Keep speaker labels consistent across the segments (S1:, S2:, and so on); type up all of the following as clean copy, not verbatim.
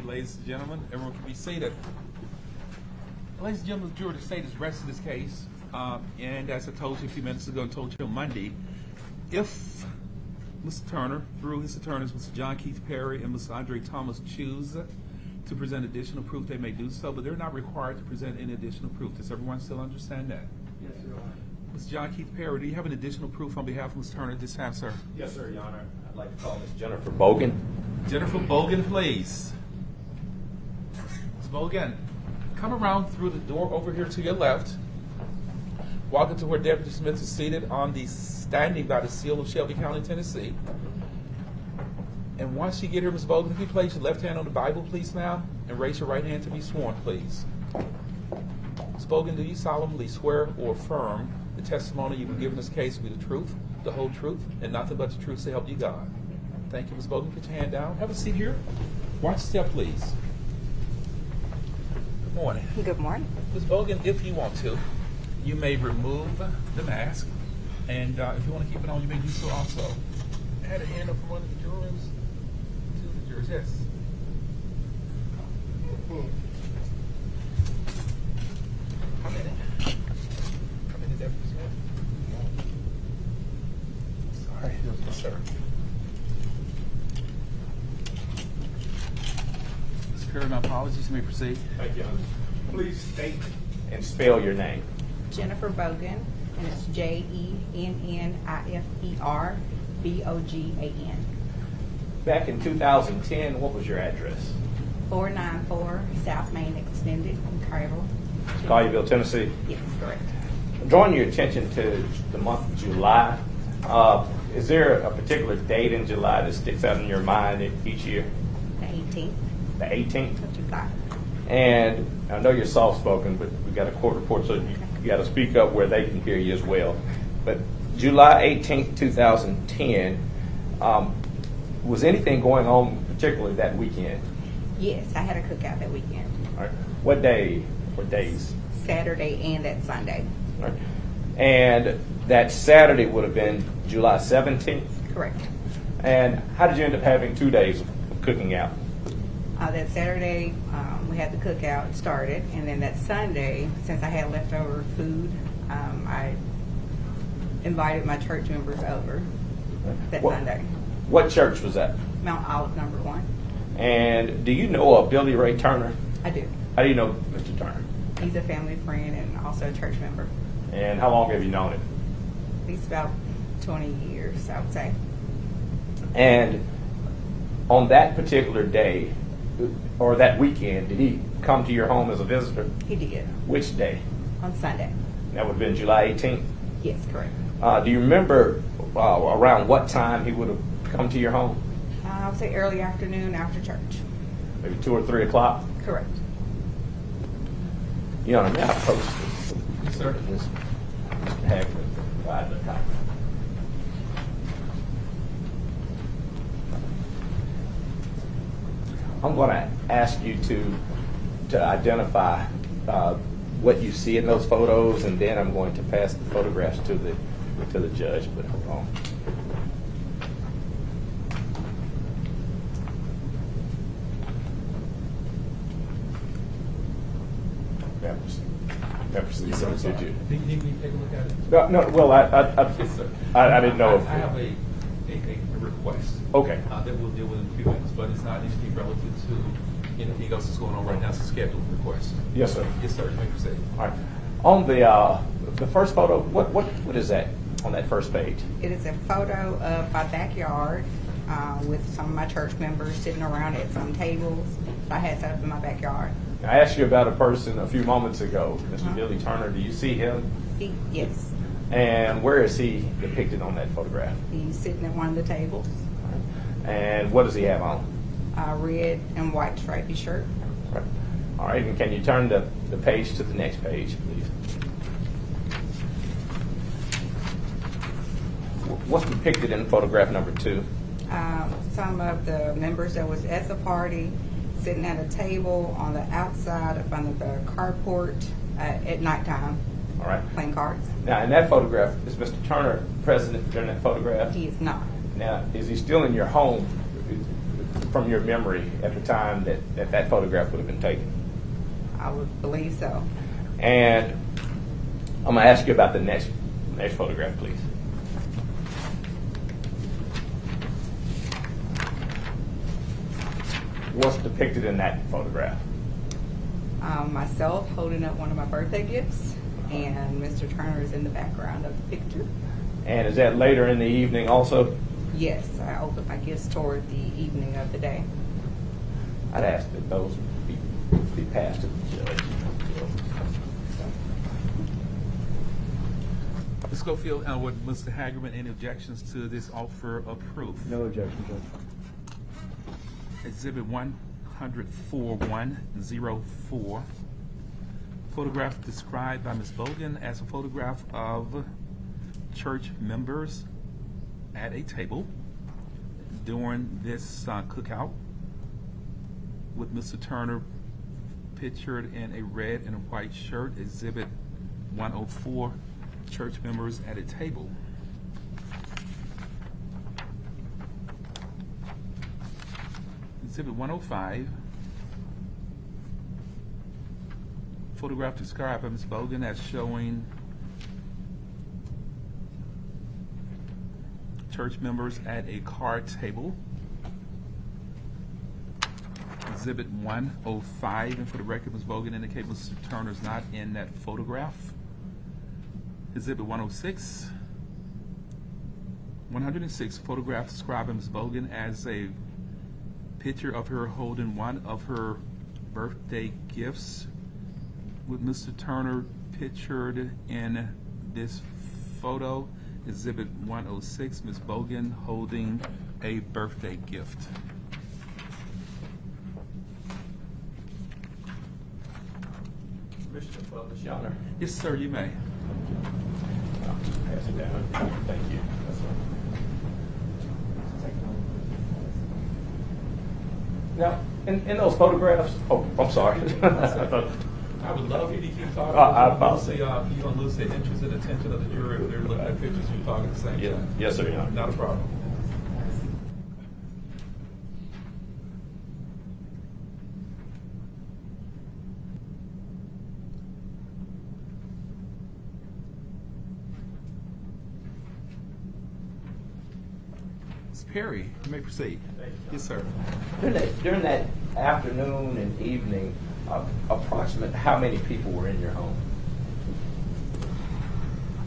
S1: ladies and gentlemen. Everyone can be seated. Ladies and gentlemen, the jury of the state is resting this case. And as I told you a few minutes ago and told you on Monday, if Mr. Turner, through his attorneys, Mr. John Keith Perry and Mr. Andre Thomas, choose to present additional proof, they may do so, but they're not required to present any additional proof. Does everyone still understand that?
S2: Yes, Your Honor.
S1: Mr. John Keith Perry, do you have an additional proof on behalf of Mr. Turner at this time, sir?
S2: Yes, sir, Your Honor. I'd like to call Ms. Jennifer Bogan.
S1: Jennifer Bogan, please. Ms. Bogan, come around through the door over here to your left. Walk into where Deputy Smith is seated on the standing by the seal of Shelby County, Tennessee. And once you get here, Ms. Bogan, if you place your left hand on the Bible, please, ma'am, and raise your right hand to be sworn, please. Ms. Bogan, do you solemnly swear or affirm the testimony you will give in this case will be the truth, the whole truth, and nothing but the truth, so help you God? Thank you, Ms. Bogan. Put your hand down. Have a seat here. Watch step, please. Good morning.
S3: Good morning.
S1: Ms. Bogan, if you want to, you may remove the mask, and if you want to keep it on, you may do so also. I had a hand up from one of the jurors to the jurors. Yes. How many? How many deputies you have? Sorry. Yes, sir. Mr. Perry, my apologies. You may proceed.
S2: Thank you, Your Honor. Please state and spell your name.
S3: Jennifer Bogan, and it's JENNIFER
S2: Back in 2010, what was your address?
S3: 494 South Main Extended in Carville.
S2: Collierville, Tennessee.
S3: Yes, correct.
S2: Drawing your attention to the month of July, is there a particular date in July that sticks out in your mind each year?
S3: The 18th
S2: The 18th?
S3: of July.
S2: And I know you're soft-spoken, but we've got a court report, so you got to speak up where they can hear you as well. But July 18th, 2010, was anything going on particularly that weekend?
S3: Yes, I had a cookout that weekend.
S2: All right. What day or days?
S3: Saturday and that Sunday.
S2: All right. And that Saturday would have been July 17th?
S3: Correct.
S2: And how did you end up having 2 days of cooking out?
S3: That Saturday, we had the cookout started, and then that Sunday, since I had leftover food, I invited my church members over that Sunday.
S2: What church was that?
S3: Mount Olive number 1.
S2: And do you know of Billy Ray Turner?
S3: I do.
S2: How do you know Mr. Turner?
S3: He's a family friend and also a church member.
S2: And how long have you known him?
S3: At least about 20 years, I would say.
S2: And on that particular day, or that weekend, did he come to your home as a visitor?
S3: He did.
S2: Which day?
S3: On Sunday.
S2: That would have been July 18th?
S3: Yes, correct.
S2: Do you remember around what time he would have come to your home?
S3: I would say early afternoon after church.
S2: Maybe 2 or 3 o'clock?
S3: Correct.
S2: Your Honor, may I approach
S1: Yes, sir.
S2: Mr. Hagman provide the copy? I'm going to ask you to identify what you see in those photos, and then I'm going to pass the photographs to the judge. But hold on.
S1: Yes, sir.
S2: Did you?
S1: Do you need me to take a look at it?
S2: No. Well,
S1: Yes, sir.
S2: I didn't know
S1: I
S2: if.
S1: have a request.
S2: Okay.
S1: That we'll deal with in a few minutes, but it's not anything relative to anything else that's going on right now. It's a scheduled request.
S2: Yes, sir.
S1: Yes, sir. You may proceed.
S2: All right. On the first photo, what is that on that first page?
S3: It is a photo of my backyard with some of my church members sitting around at some tables that I had set up in my backyard.
S2: I asked you about a person a few moments ago, Mr. Billy Turner. Do you see him?
S3: Yes.
S2: And where is he depicted on that photograph?
S3: He's sitting at one of the tables.
S2: And what does he have on?
S3: A red and white stripy shirt.
S2: All right. And can you turn the page to the next page, please? What's depicted in photograph number 2?
S3: Some of the members that was at the party sitting at a table on the outside up under the carport at nighttime.
S2: All right.
S3: Playing cards.
S2: Now, in that photograph, is Mr. Turner present during that photograph?
S3: He is not.
S2: Now, is he still in your home from your memory at the time that photograph would have been taken.
S3: I would believe so.
S2: And I'm going to ask you about the next photograph, please. What's depicted in that photograph?
S3: Myself holding up one of my birthday gifts, and Mr. Turner is in the background of the picture.
S2: And is that later in the evening also?
S3: Yes, I opened my gifts toward the evening of the day.
S2: I'd ask that those be passed to the judge.
S1: Ms. Schofield, with Mr. Hagerman, any objections to this offer of proof?
S4: No objection, Judge.
S1: Exhibit 104-104. Photograph described by Ms. Bogan as a photograph of church members at a table during this cookout, with Mr. Turner pictured in a red and a white shirt. Exhibit 104, church members at a table. Exhibit 105, photograph described by Ms. Bogan as showing church members at a card table. Exhibit 105, and for the record, Ms. Bogan indicated Mr. Turner's not in that photograph. Exhibit 106, 106, photograph described by Ms. Bogan as a picture of her holding one of her birthday gifts, with Mr. Turner pictured in this photo. Exhibit 106, Ms. Bogan holding a birthday gift.
S2: Permission to publish, Your Honor.
S1: Yes, sir, you may.
S2: Pass it down. Thank you. That's right. Now, in those photographs, oh, I'm sorry. I thought,
S1: I would love you to keep talking.
S2: I apologize.
S1: You don't lose the interest and attention of the jury if they're looking at pictures you talking at the same
S2: Yeah.
S1: time.
S2: Yes, sir, Your Honor.
S1: Not a problem. Ms. Perry, you may proceed. Yes, sir.
S2: During that afternoon and evening, approximate how many people were in your home?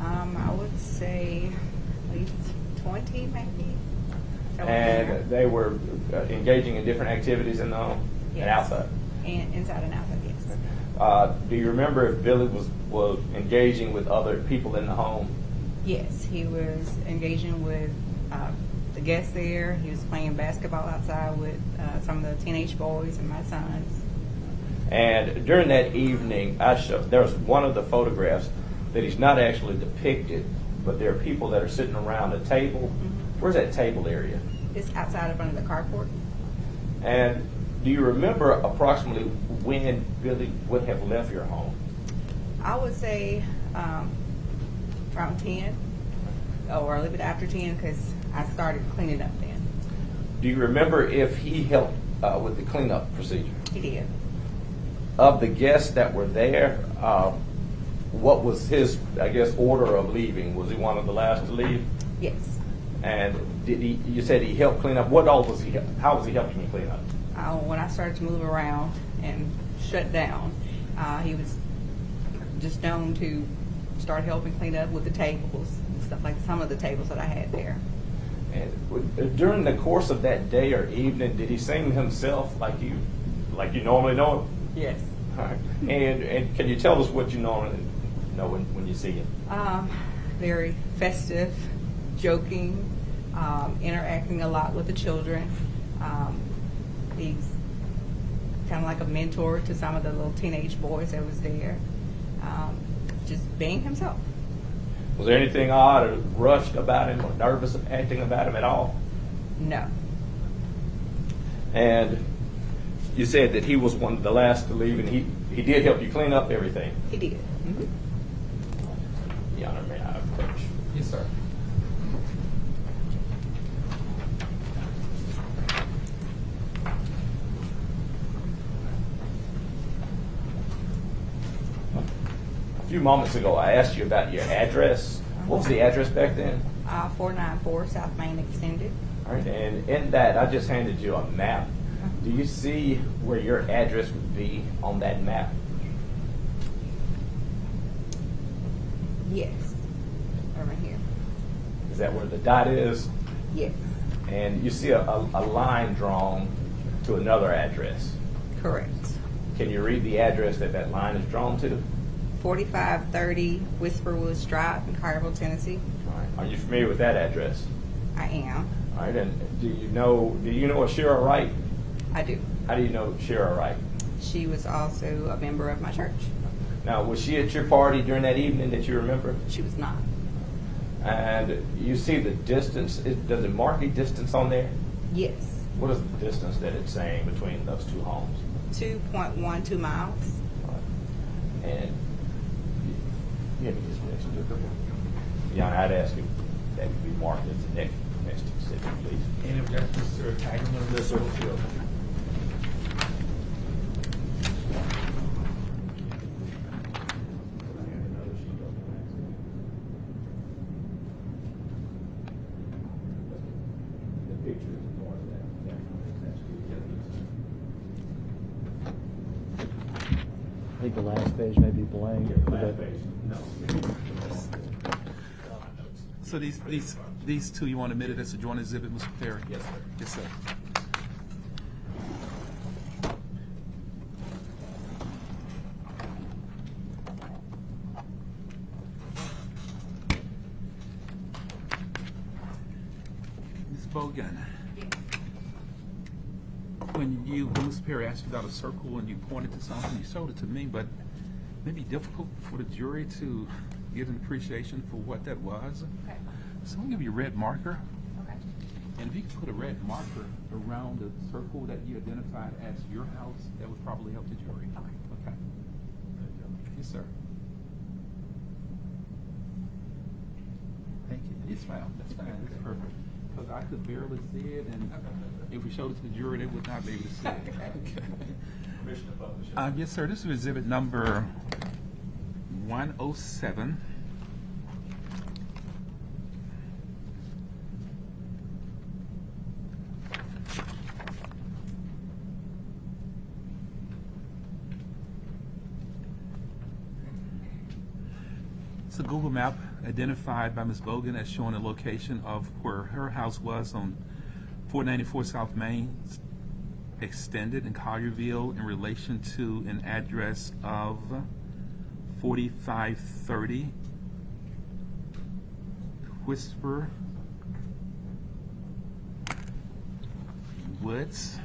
S3: I would say at least 20, maybe. Somewhere in there.
S2: And they were engaging in different activities in the home and
S3: Yes.
S2: outside?
S3: And inside and outside, yes.
S2: Do you remember if Billy was engaging with other people in the home?
S3: Yes, he was engaging with the guests there. He was playing basketball outside with some of the teenage boys and my sons.
S2: And during that evening, there was one of the photographs that he's not actually depicted, but there are people that are sitting around a table.
S3: Mm-hmm.
S2: Where's that table area?
S3: It's outside of under the carport.
S2: And do you remember approximately when Billy would have left your home?
S3: I would say around 10 or a little bit after 10 because I started cleaning up then.
S2: Do you remember if he helped with the cleanup procedure?
S3: He did.
S2: Of the guests that were there, what was his, I guess, order of leaving? Was he one of the last to leave?
S3: Yes.
S2: And you said he helped clean up. How was he helping you clean up?
S3: When I started to move around and shut down, he was just known to start helping clean up with the tables and stuff, like some of the tables that I had there.
S2: And during the course of that day or evening, did he sing himself like you normally know him?
S3: Yes.
S2: All right. And can you tell us what you normally know when you see him?
S3: Very festive, joking, interacting a lot with the children. He's kind of like a mentor to some of the little teenage boys that was there. Just being himself.
S2: Was there anything odd or rushed about him or nervous acting about him at all?
S3: No.
S2: And you said that he was one of the last to leave, and he did help you clean up everything.
S3: He did. Mm-hmm.
S2: Your Honor, may I approach?
S1: Yes, sir.
S2: few moments ago, I asked you about your address. What was the address back then?
S3: 494 South Main Extended.
S2: All right, and in that, I just handed you a map. Do you see where your address would be on that map?
S3: Yes. Over here.
S2: Is that where the dot is?
S3: Yes.
S2: And you see a line drawn to another address.
S3: Correct.
S2: Can you read the address that that line is drawn to?
S3: 4530 Whisper Woods Drive in Collierville, Tennessee.
S2: All right. Are you familiar with that address?
S3: I am.
S2: All right, and do you know a Shira Wright?
S3: I do.
S2: How do you know Shira Wright?
S3: She was also a member of my church.
S2: Now, was she at your party during that evening that you remember?
S3: She was not.
S2: And you see the distance, does it mark a distance on there?
S3: Yes.
S2: What is the distance that it's saying between those two homes?
S3: 2.12 miles.
S2: And you have any explanation to it? Yeah, I'd ask if that could be marked as the next exhibit, please.
S1: Any objections to tagging them?
S2: Yes, sir.
S4: I think the last page may be blank.
S1: So these two you want admitted as a joint exhibit, Mr. Perry?
S2: Yes, sir.
S1: Yes, sir. Ms. Bogan, when Mr. Perry asked you about a circle and you pointed to something, you showed it to me, but it may be difficult for the jury to get an appreciation for what that was.
S3: Okay.
S1: So I'm gonna give you a red marker,
S3: Okay.
S1: and if you could put a red marker around the circle that you identified as your house, that would probably help the jury. Okay. Yes, sir. Thank you. Yes, ma'am. That's fine. That's perfect. Because I could barely see it, and if we showed it to the jury, they would not be able to see it. Okay. Yes, sir. This is exhibit number 107. It's a Google map identified by Ms. Bogan as showing the location of where her house was on 494 South Main Extended in Collierville in relation to an address of 4530 Whisper Woods.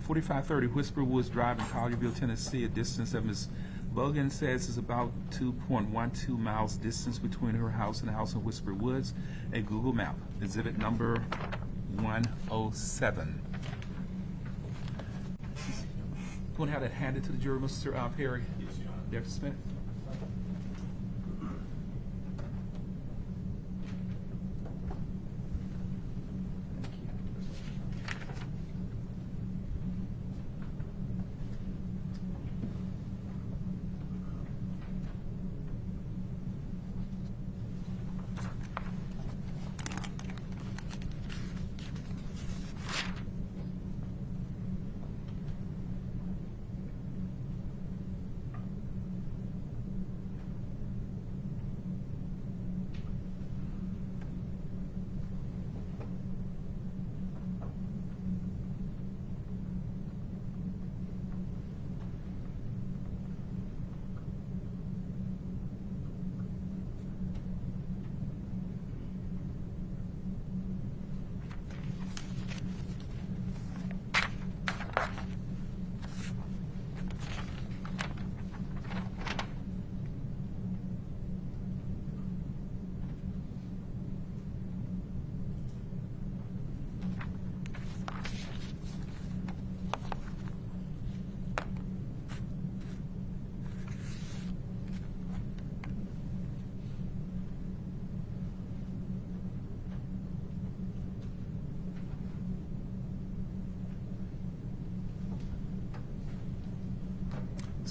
S1: (4530 Whisper Woods Drive in Collierville, Tennessee. A distance that Ms. Bogan says is about 2.12 miles distance between her house and the house in Whisper Woods. A Google map. Exhibit number 107. You want to have that handed to the jury, Mr. Perry?
S2: Yes, Your Honor.
S1: Deputy Smith?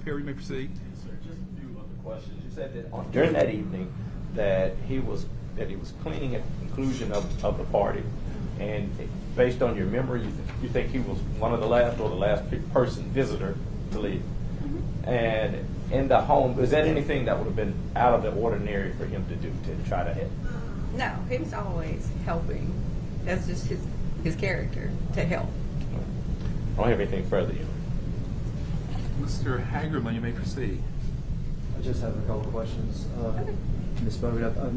S1: Mr. Perry, you may proceed.
S2: Sir, just a few other questions. You said that during that evening that he was cleaning at the conclusion of the party, and based on your memory, you think he was one of the last or the last person visitor to leave. And in the home, is that anything that would have been out of the ordinary for him to do to try to help?
S3: No, he was always helping. That's just his character, to help.
S2: I don't have anything further.
S1: Mr. Hagerman, you may proceed.
S4: I just have a couple of questions. Ms. Bogan, I've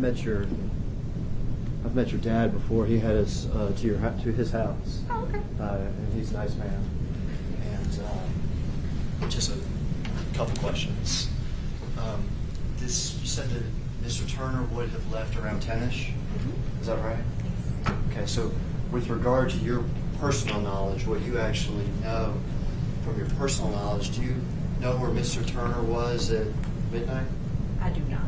S4: met your dad before. He had us to his house.
S3: Oh, okay.
S4: And he's a nice man. And
S5: Just a couple questions. You said that Mr. Turner would have left around 10-ish? Is that right? Okay, so with regard to your personal knowledge, what you actually know from your personal knowledge, do you know where Mr. Turner was at midnight?
S3: I do not.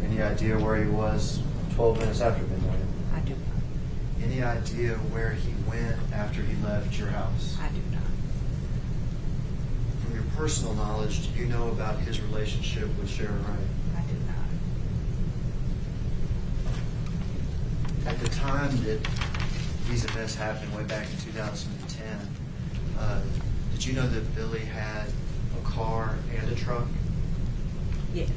S5: Any idea where he was 12 minutes after midnight?
S3: I do not.
S5: Any idea where he went after he left your house?
S3: I do not.
S5: From your personal knowledge, do you know about his relationship with Sharon Wright?
S3: I do not.
S5: At the time that these events happened, way back in 2010, did you know that Billy had a car and a truck?
S3: Yes.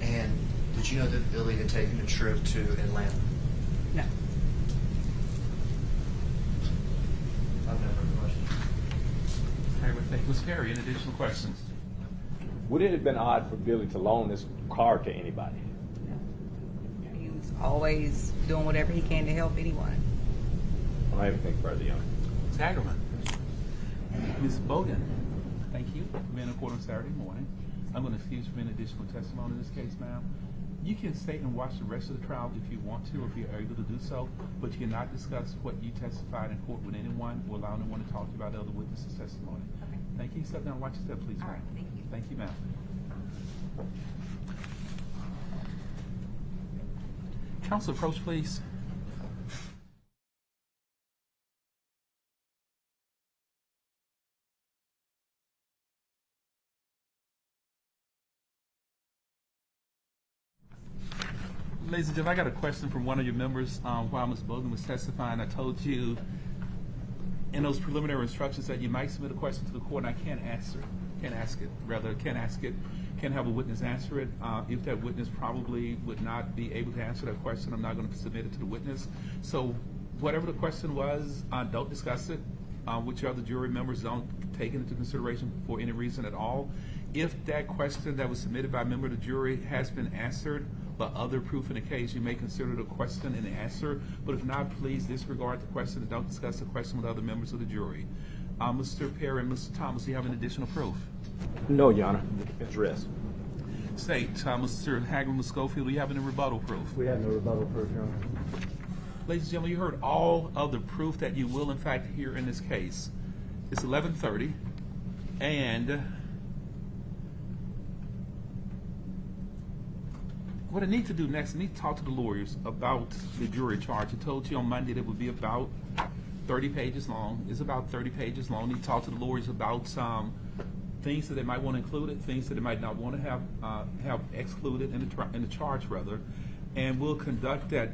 S5: And did you know that Billy had taken a trip to Atlanta?
S3: No.
S5: I've never heard a question.
S1: Hagerman, thank you. Mr. Perry, any additional questions?
S2: Would it have been odd for Billy to loan this car to anybody?
S3: He was always doing whatever he can to help anyone.
S2: I don't have anything further, Your Honor.
S1: Ms. Hagerman. Ms. Bogan, thank you for being in court on Saturday morning. I'm going to excuse you for any additional testimony in this case, ma'am. You can stay and watch the rest of the trial if you want to, or if you're able to do so, but you cannot discuss what you testified in court with anyone or allow anyone to talk to you about other witnesses' testimony.
S3: Okay.
S1: Thank you. Step down and watch your step, please,
S3: All
S1: ma'am.
S3: right, thank you.
S1: Thank you, ma'am. Counsel, approach, please. Ladies and gentlemen, I got a question from one of your members while Ms. Bogan was testifying. I told you in those preliminary instructions that you might submit a question to the court, and I can't ask it. Can't have a witness answer it. If that witness probably would not be able to answer that question, I'm not going to submit it to the witness. So whatever the question was, don't discuss it. With your other jury members, don't take it into consideration for any reason at all. If that question that was submitted by a member of the jury has been answered by other proof in the case, you may consider the question and the answer. But if not, please disregard the question and don't discuss the question with other members of the jury. Mr. Perry and Mr. Thomas, do you have any additional proof?
S2: No, Your Honor. It's rest.
S1: State, Mr. Hagerman, Ms. Schofield, do you have any rebuttal proof?
S4: we have no rebuttal proof, Your Honor.
S1: Ladies and gentlemen, you heard all of the proof that you will, in fact, hear in this case. It's 11:30, and what I need to do next, I need to talk to the lawyers about the jury charge. I told you on Monday that it would be about 30 pages long. It's about 30 pages long. I need to talk to the lawyers about things that they might want included, things that they might not want to have excluded in the charge, rather. And we'll conduct that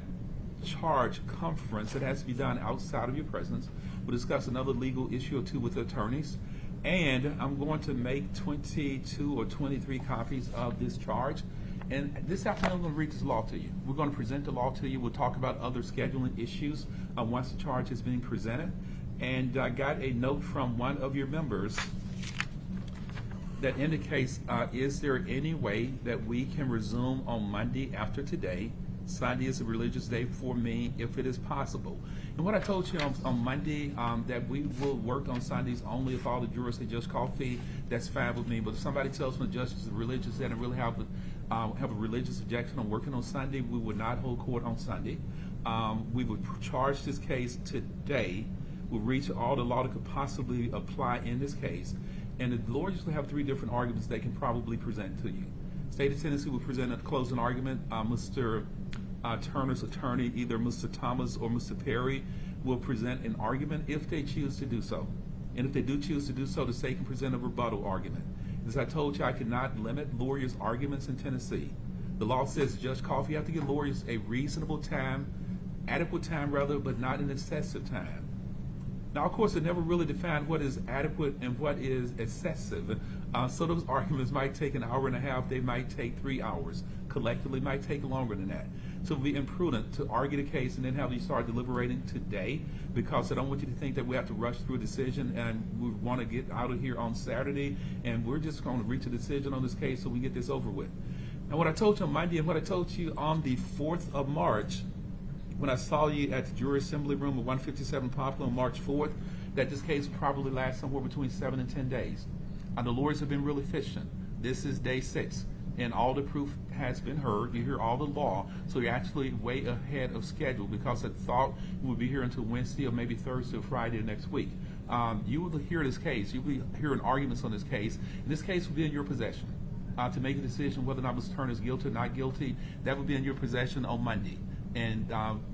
S1: charge conference. It has to be done outside of your presence. We'll discuss another legal issue or two with the attorneys. And I'm going to make 22 or 23 copies of this charge. And this afternoon, I'm going to read this law to you. We're going to present the law to you. We'll talk about other scheduling issues once the charge is being presented. And I got a note from one of your members that indicates, is there any way that we can resume on Monday after today? Sunday is a religious day for me, if it is possible. And what I told you on Monday, that we will work on Sundays only if all the jurors say Judge Coffey, that's fine with me. But if somebody tells me the judge is a religious day and really have a religious objection on working on Sunday, we would not hold court on Sunday. We would charge this case today. We'll reach all the law that could possibly apply in this case. And the lawyers will have 3 different arguments they can probably present to you. State of Tennessee will present a closing argument. Mr. Turner's attorney, either Mr. Thomas or Mr. Perry, will present an argument if they choose to do so. And if they do choose to do so, the state can present a rebuttal argument. As I told you, I cannot limit lawyers' arguments in Tennessee. The law says, Judge Coffey, you have to give lawyers a reasonable time, adequate time rather, but not an excessive time. Now, of course, it never really defined what is adequate and what is excessive. So those arguments might take an hour and a half. They might take 3 hours. Collectively, might take longer than that. So it would be imprudent to argue the case and then have you start deliberating today, because I don't want you to think that we have to rush through a decision and we want to get out of here on Saturday and we're just going to reach a decision on this case so we get this over with. Now, what I told you on Monday and what I told you on the 4th of March, when I saw you at the jury assembly room of 157 Poplar on March 4th, that this case probably lasts somewhere between 7 and 10 days. The lawyers have been really efficient. This is day 6, and all the proof has been heard. You hear all the law, so you're actually way ahead of schedule, because I thought we would be here until Wednesday or maybe Thursday or Friday of next week. You will hear this case. You will be hearing arguments on this case, and this case will be in your possession. To make a decision whether or not Mr. Turner is guilty or not guilty, that will be in your possession on Monday. And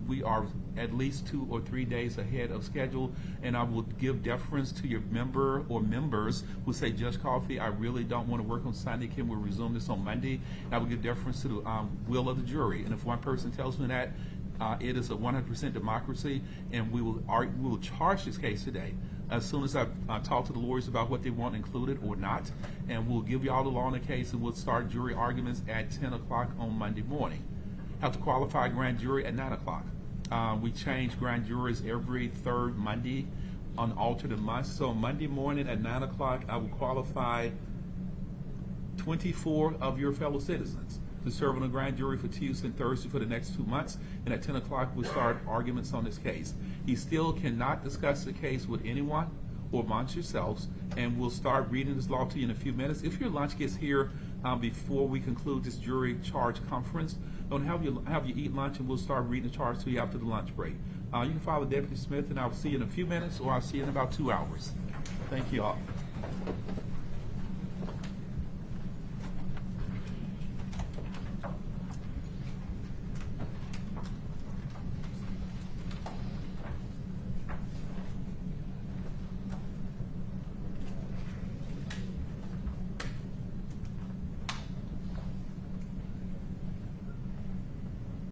S1: we are at least 2 or 3 days ahead of schedule, and I will give deference to your member or members who say, Judge Coffey, I really don't want to work on Sunday. Can we resume this on Monday? And I will give deference to the will of the jury. And if one person tells me that, it is a 100% democracy, and we will charge this case today as soon as I talk to the lawyers about what they want included or not, and we'll give you all the law in the case, and we'll start jury arguments at 10 o'clock on Monday morning. Have to qualify grand jury at 9 o'clock. We change grand juries every third Monday on alternate months. So Monday morning at 9 o'clock, I will qualify 24 of your fellow citizens to serve on a grand jury for Tuesday and Thursday for the next 2 months. And at 10 o'clock, we'll start arguments on this case. You still cannot discuss the case with anyone or amongst yourselves, and we'll start reading this law to you in a few minutes. If your lunch gets here before we conclude this jury charge conference, don't have you eat lunch, and we'll start reading the charge to you after the lunch break. You can follow Deputy Smith, and I'll see you in a few minutes, or I'll see you in about 2 hours. Thank you all.